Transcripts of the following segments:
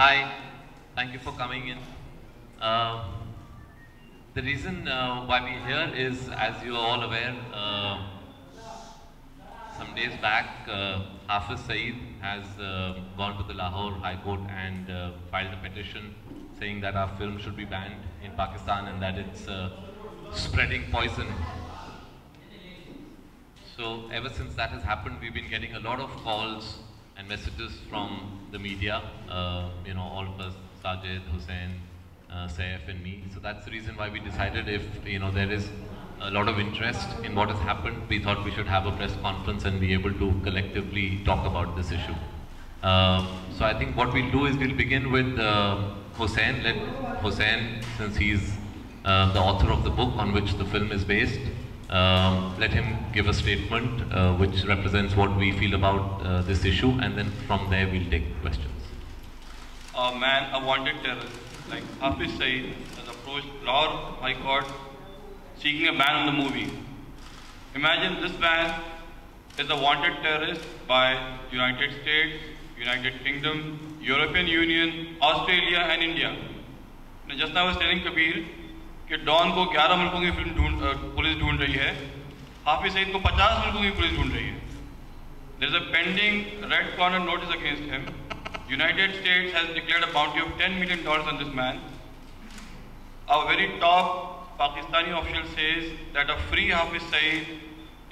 Hi, thank you for coming in. Uh, the reason why we're here is, as you are all aware, some days back, Hafiz Saeed has gone to the Lahore High Court and filed a petition saying that our film should be banned in Pakistan and that it's spreading poison. So ever since that has happened, we've been getting a lot of calls and messages from the media, all of us, Sajid, Hussain, Saif and me. So that's the reason why we decided if, there is a lot of interest in what has happened, we thought we should have a press conference and be able to collectively talk about this issue. So I think what we'll do is we'll begin with Hussain. Let Hussain, since he's the author of the book on which the film is based, let him give a statement which represents what we feel about this issue, and then from there we'll take questions. A man, a wanted terrorist like Hafiz Saeed has approached Lahore High Court seeking a ban on the movie. Imagine this man is a wanted terrorist by United States, United Kingdom, European Union, Australia and India. Just now I was telling Kabir कि don को 11 मुल्कों की police ढूंढ रही है, हाफिज सईद को 50 मुल्कों की पुलिस ढूंढ रही है. There is a pending red corner notice against him. United States has declared a bounty of $10 million on this man. Our very top Pakistani official says that a free Hafiz Saeed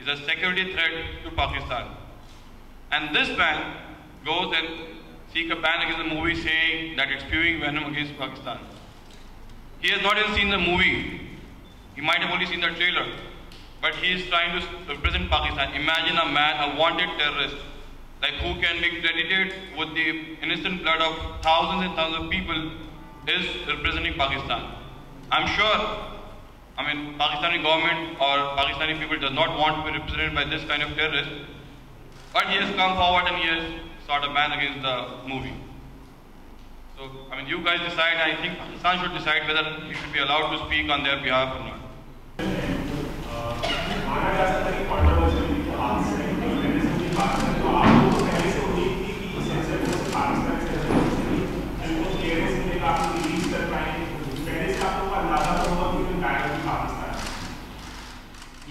is a security threat to Pakistan. And this man goes and seeks a ban against the movie saying that it's spewing venom against Pakistan. He has not even seen the movie. He might have only seen the trailer. But he is trying to represent Pakistan. Imagine a man, a wanted terrorist, like who can be credited with the innocent blood of thousands and thousands of people, is representing Pakistan. I'm sure, Pakistani government or Pakistani people does not want to be represented by this kind of terrorist. But he has come forward and he has sought a ban against the movie. So, you guys decide. I think Pakistan should decide whether he should be allowed to speak on their behalf or not.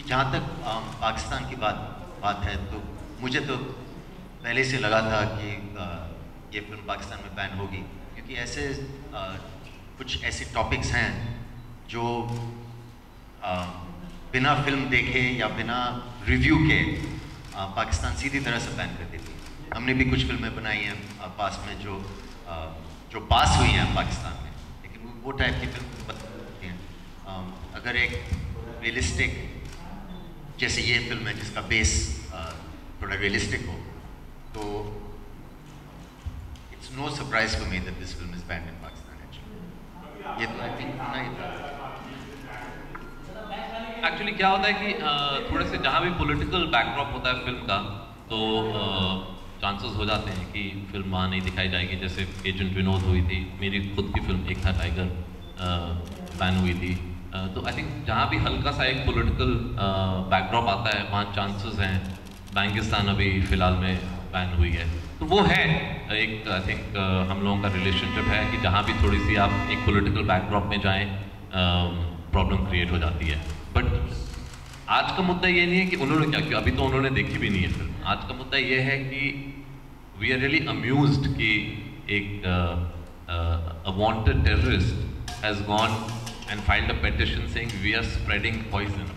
जहाँ तक पाकिस्तान की बात है, तो मुझे तो पहले से लगा था कि ये फिल्म पाकिस्तान में बैन होगी, क्योंकि ऐसे कुछ ऐसे टॉपिक्स हैं जो बिना फिल्म देखे या बिना रिव्यू के पाकिस्तान सीधी तरह से बैन कर देती है. हमने भी कुछ फिल्में बनाई हैं पास में जो पास हुई हैं पाकिस्तान में, लेकिन वो टाइप की फिल्म बनती हैं. अगर एक रियलिस्टिक, जैसे ये फिल्म है जिसका बेस थोड़ा रियलिस्टिक हो, तो it's no surprise for me that this film is banned in Pakistan actually. ये तो I think नहीं था. एक्चुअली क्या होता है कि थोड़े से जहाँ भी पॉलिटिकल बैकड्रॉप होता है फिल्म का, तो चांसेस हो जाते हैं कि फिल्म वहाँ नहीं दिखाई जाएगी. जैसे एजेंट विनोद हुई थी, मेरी खुद की फिल्म एक था टाइगर, बैन हुई थी. तो आई थिंक जहाँ भी हल्का सा एक पॉलिटिकल बैकड्रॉप आता है, वहाँ चांसेस हैं. पाकिस्तान अभी फ़िलहाल में बैन हुई है, तो वो है एक, आई थिंक हम लोगों का रिलेशनशिप है कि जहाँ भी थोड़ी सी आप एक पॉलिटिकल बैकड्रॉप में जाएं, प्रॉब्लम क्रिएट हो जाती है. बट आज का मुद्दा ये नहीं है कि उन्होंने क्या किया, अभी तो उन्होंने देखी भी नहीं है फिल्म. आज का मुद्दा ये है कि वी आर रियली अम्यूज्ड कि एक wanted terrorist has gone and filed a petition saying we are spreading poison.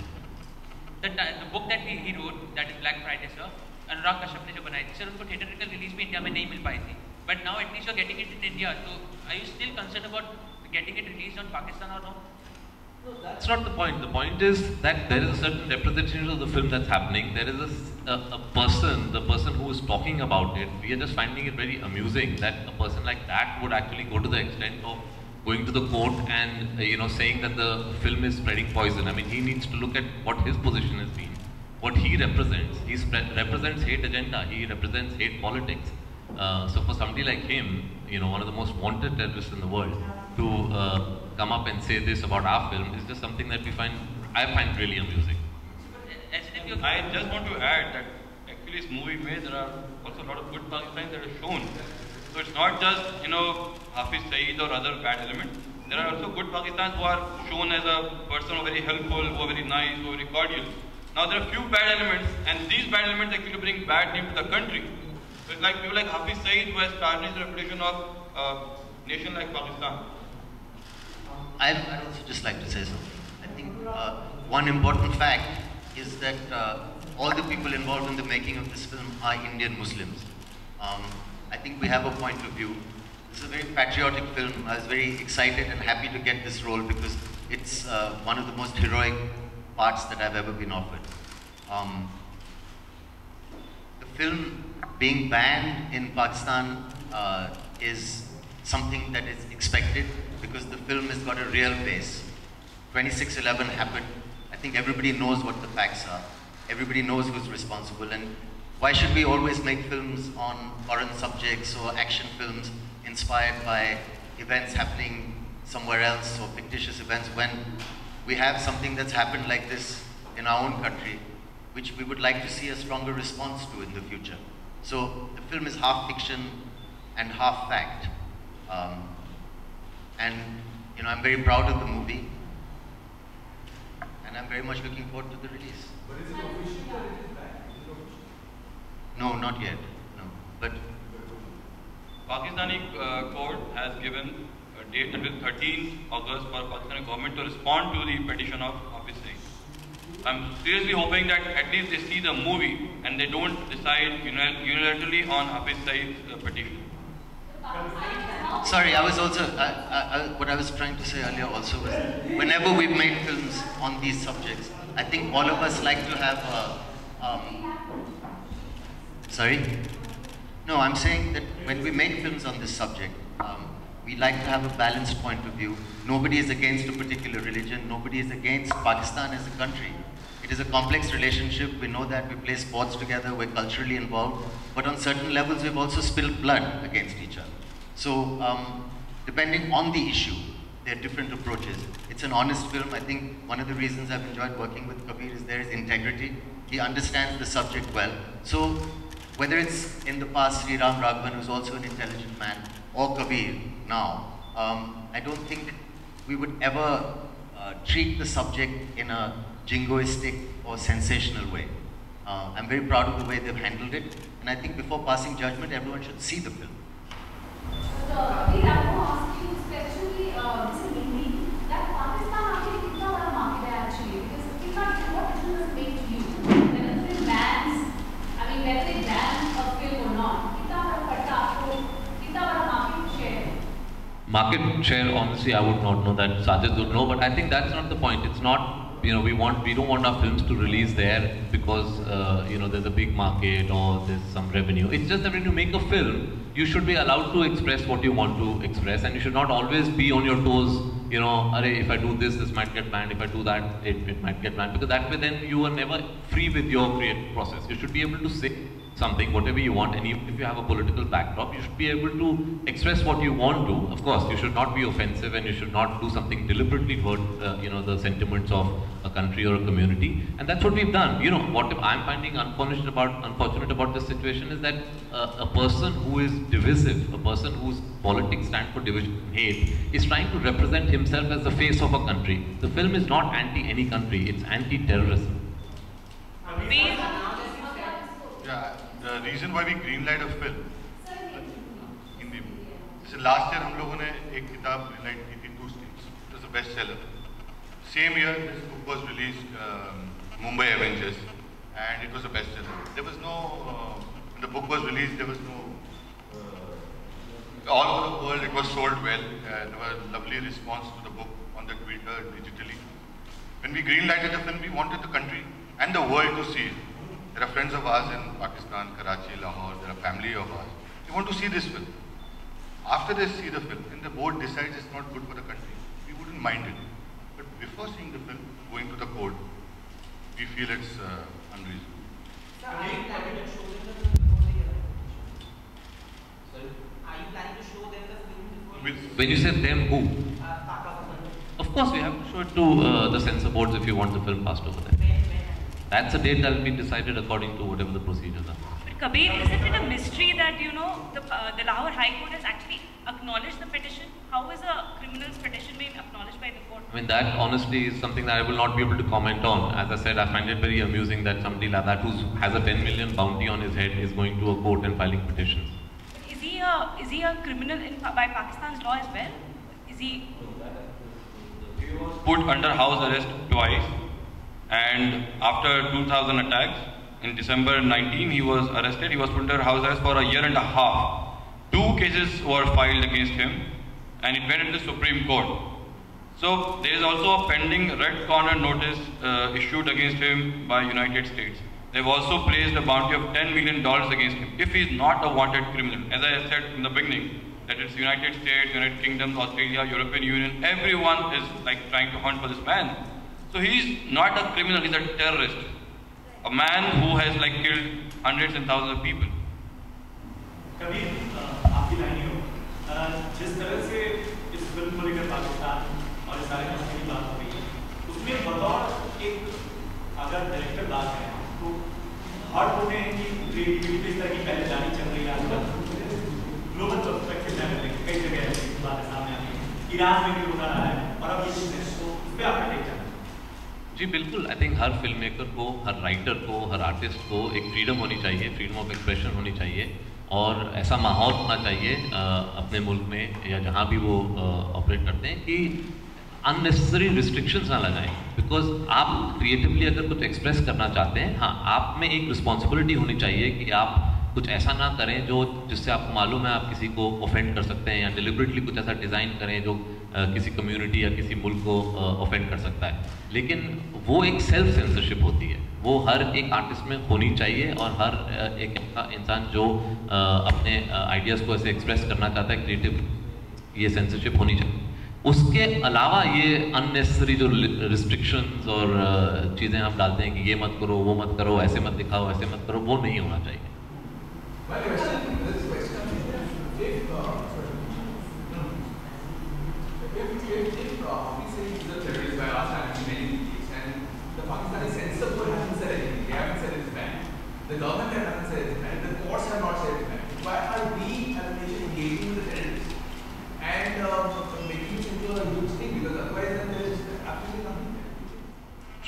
The book that he wrote, that is Black Friday, sir, Anurag Kashyap ने जो बनाई थी, सर उनको थिएटरिकल रिलीज भी इंडिया में नहीं मिल पाई थी. But now at least you're getting it in India. So are you still concerned about getting it released on Pakistan or no? No, that's not the point. The point is that there is a certain representation of the film that's happening. There is a person, the person who is talking about it. We are just finding it very amusing that a person like that would actually go to the extent of going to the court and saying that the film is spreading poison. He needs to look at what his position has been, what he represents. He represents hate agenda. He represents hate politics. So for somebody like him, one of the most wanted terrorists in the world, to come up and say this about our film is just something that I find really amusing. I just want to add that actually this movie there are also a lot of good Pakistanis that are shown. So it's not just, Hafiz Saeed or other bad elements. There are also good Pakistanis who are shown as a person who are very helpful, who are very nice, who are very cordial. Now there are few bad elements, and these bad elements actually bring bad name to the country. So it's like people like Hafiz Saeed who has tarnished the reputation of a nation like Pakistan. I'd also just like to say something. I think one important fact is that all the people involved in the making of this film are Indian Muslims. I think we have a point of view. This is a very patriotic film. I was very excited and happy to get this role because it's one of the most heroic parts that I've ever been offered. The film being banned in Pakistan is something that is expected because the film has got a real base. 26/11 happened. I think everybody knows what the facts are. Everybody knows who's responsible, and why should we always make films on foreign subjects or action films inspired by events happening somewhere else or fictitious events when we have something that's happened like this in our own country, which we would like to see a stronger response to in the future. So the film is half fiction and half fact. And I'm very proud of the movie, and I'm very much looking forward to the release. But is it official that it is back? Is it official? No, not yet. No, but Pakistani court has given a date until 13th August for Pakistani government to respond to the petition of Hafiz Saeed. I'm seriously hoping that at least they see the movie and they don't decide unilaterally on Hafiz Saeed's petition. sorry, I was also, what I was trying to say earlier also was, whenever we've made films on these subjects, I think all of us like to have sorry? No, I'm saying that when we make films on this subject, we like to have a balanced point of view. Nobody is against a particular religion. Nobody is against Pakistan as a country. It is a complex relationship. We know that. We play sports together. We're culturally involved. But on certain levels, we've also spilled blood against each other. So depending on the issue, there are different approaches. It's an honest film. I think one of the reasons I've enjoyed working with Kabir is there is integrity. He understands the subject well. So whether it's in the past Sri Ram Raghavan, who's also an intelligent man, or Kabir now, I don't think we would ever treat the subject in a jingoistic or sensational way. I'm very proud of the way they've handled it, and I think before passing judgment, everyone should see the film. I want to ask you, especially this in Hindi, that Pakistan actually कितना बड़ा market है actually, because कितना what difference make to you whether it bans, whether they ban a film or not, कितना बड़ा पड़ता आपको, कितना बड़ा market share? Market share, honestly, I would not know that. Sajid would know, but I think that's not the point. It's not, we don't want our films to release there because, there's a big market or there's some revenue. It's just that when you make a film, you should be allowed to express what you want to express, and you should not always be on your toes, if I do this might get banned, if I do that, it might get banned, because that way then you are never free with your creative process. You should be able to say something, whatever you want, and even if you have a political backdrop, you should be able to express what you want to. Of course, you should not be offensive, and you should not do something deliberately hurt, the sentiments of a country or a community. And that's what we've done. What I'm finding unfortunate about this situation is that a person who is divisive, a person whose politics stand for division and hate, is trying to represent himself as the face of a country. The film is not anti any country; it's anti-terrorism. Yeah, the reason why we greenlight a film, Hindi में, जैसे last year हम लोगों ने एक किताब greenlight की थी, Two States. It was a bestseller. Same year, this book was released, Mumbai Avengers, and it was a bestseller. There was no, when the book was released, there was no, all over the world it was sold well. There was a lovely response to the book on the Twitter, digitally. When we greenlighted the film, we wanted the country and the world to see it. There are friends of ours in Pakistan, Karachi, Lahore, there are family of ours. We want to see this film. After they see the film, and the board decides it's not good for the country, we wouldn't mind it. But before seeing the film, going to the court, we feel it's unreasonable. Are you planning to show them the film before they get Sorry? Are you planning to show them the film before? When you say them, who? Pakistan. Of course, we have to show it to the censor boards if you want the film passed over there. That's a date that will be decided according to whatever the procedures are. Kabir, isn't it a mystery that, you know, the Lahore High Court has actually acknowledged the petition? How is a criminal's petition being acknowledged by the court? I mean, that honestly is something that I will not be able to comment on. As I said, I find it very amusing that somebody like that who has a 10 million bounty on his head is going to a court and filing petitions. But is he a criminal by Pakistan's law as well? Is he? He was put under house arrest twice, and after 2000 attacks, in December 19, he was arrested. He was put under house arrest for a year and a half. 2 cases were filed against him, and it went into the Supreme Court. So there is also a pending red corner notice issued against him by United States. They've also placed a bounty of $10 million against him if he is not a wanted criminal. As I said in the beginning, that it's United States, United Kingdom, Australia, European Union, everyone is like trying to hunt for this man. So he's not a criminal, he's a terrorist. A man who has like killed hundreds and thousands of people. कभी आपकी line हो जिस तरह से इस film को लेकर पाकिस्तान और इस सारे मसले की बात हो रही है, उसमें बतौर एक अगर डायरेक्टर बात है तो हर होते हैं कि क्रिएटिविटी इस तरह की पहले जानी चल रही है आजकल ग्लोबल पर्सपेक्टिव में कई जगह बातें सामने आ रही है, ईरान में भी होता रहा है और अब ये चीज़ तो उस पर आपका टेक जाना। जी बिल्कुल, I think her film maker को, हर राइटर को, हर आर्टिस्ट को एक फ्रीडम होनी चाहिए, फ्रीडम ऑफ एक्सप्रेशन होनी चाहिए और ऐसा माहौल होना चाहिए अपने मुल्क में या जहाँ भी वो ऑपरेट करते हैं कि अननेसेसरी रिस्ट्रिक्शंस ना लगाएं। बिकॉज आप क्रिएटिवली अगर कुछ एक्सप्रेस करना चाहते हैं, हाँ, आप में एक रिस्पॉन्सिबिलिटी होनी चाहिए कि आप कुछ ऐसा ना करें जो जिससे आपको मालूम है आप किसी को ऑफेंड कर सकते हैं या डिलिबरेटली कुछ ऐसा डिज़ाइन करें जो किसी कम्युनिटी या किसी मुल्क को ऑफेंड कर सकता है। लेकिन वो एक सेल्फ सेंसरशिप होती है, वो हर एक आर्टिस्ट में होनी चाहिए और हर एक इंसान जो अपने आइडियाज़ को ऐसे एक्सप्रेस करना चाहता है क्रिएटिव, ये सेंसरशिप होनी चाहिए। उसके अलावा ये अननेसेसरी जो रिस्ट्रिक्शंस और चीज़ें हम डालते हैं कि ये मत करो, वो मत करो, ऐसे मत दिखाओ, ऐसे मत करो, वो नहीं होना चाहिए। Pakistani censor board hasn't said anything. They haven't said it's banned. The government hasn't said it's banned. The courts have not said it's banned. Why are we as a nation engaging with the terrorists and making it into a huge thing? Because otherwise then there is absolutely nothing there.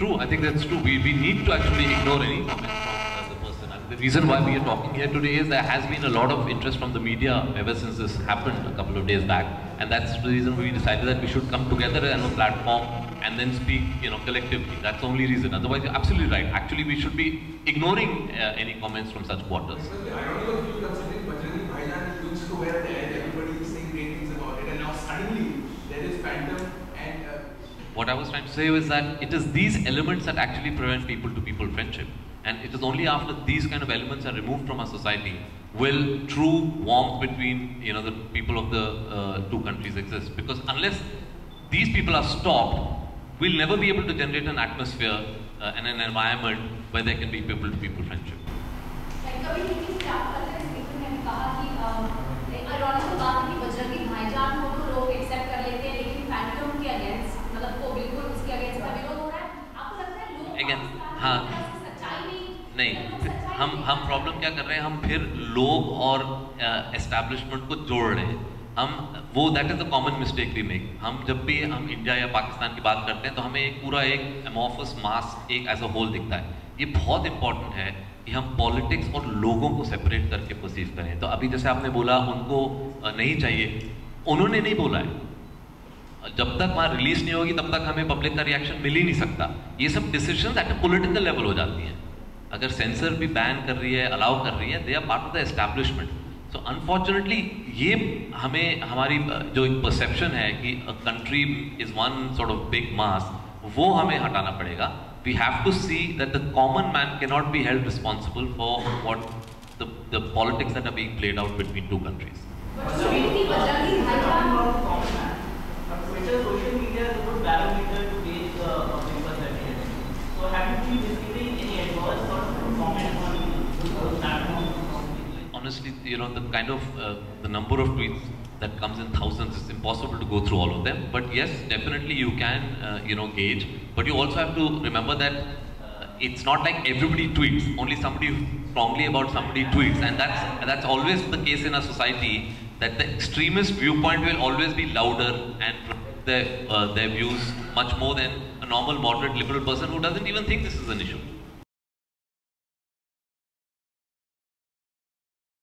True, I think that's true. We need to actually ignore any comments from the person. And the reason why we are talking here today is there has been a lot of interest from the media ever since this happened a couple of days back. And that's the reason we decided that we should come together on a platform and then speak, collectively. That's the only reason. Otherwise, you're absolutely right. Actually, we should be ignoring any comments from such quarters. I don't know if you considering Bajrangi Bhaijaan used to wear that, everybody is saying great things about it, and now suddenly there is phantom and... What I was trying to say was that it is these elements that actually prevent people-to-people friendship. And it is only after these kind of elements are removed from our society will true warmth between, the people of the two countries exist. Because unless these people are stopped, we'll never be able to generate an atmosphere and an environment where there can be people-to-people friendship. कभी किसी staff का speaker ने कहा कि ironic बात है कि बजरंगी भाईजान को तो लोग एक्सेप्ट कर लेते हैं, लेकिन फैंटम के अगेंस्ट मतलब को बिल्कुल उसके अगेंस्ट का विरोध हो रहा है। आपको लगता है लोग Again, हाँ, नहीं, हम प्रॉब्लम क्या कर रहे हैं, हम फिर लोग और एस्टैब्लिशमेंट को जोड़ रहे हैं। वो that is the common mistake we make. हम जब भी हम इंडिया या पाकिस्तान की बात करते हैं तो हमें एक पूरा एक एमॉर्फस मास एक एज अ होल दिखता है। ये बहुत इंपॉर्टेंट है कि हम पॉलिटिक्स और लोगों को सेपरेट करके परसीव करें। तो अभी जैसे आपने बोला उनको नहीं चाहिए, उन्होंने नहीं बोला है। जब तक वहाँ रिलीज नहीं होगी तब तक हमें पब्लिक का रिएक्शन मिल ही नहीं सकता। ये सब decision at a political level हो जाती हैं। अगर सेंसर भी बैन कर रही है, अलाउ कर रही है, they are part of the establishment. So unfortunately ये हमें हमारी जो एक परसेप्शन है कि a country is one sort of big mass, वो हमें हटाना पड़ेगा। We have to see that the common man can not be held responsible for what the politics that are being played out between two countries. Social media is a good barometer to gauge the public perception. So have you been receiving any adverse sort of comments on those platforms? Honestly, the kind of the number of tweets that comes in thousands, it's impossible to go through all of them. But yes, definitely you can, gauge. But you also have to remember that it's not like everybody tweets. Only somebody strongly about somebody tweets, and that's always the case in our society, that the extremist viewpoint will always be louder and their views much more than a normal, moderate, liberal person who doesn't even think this is an issue.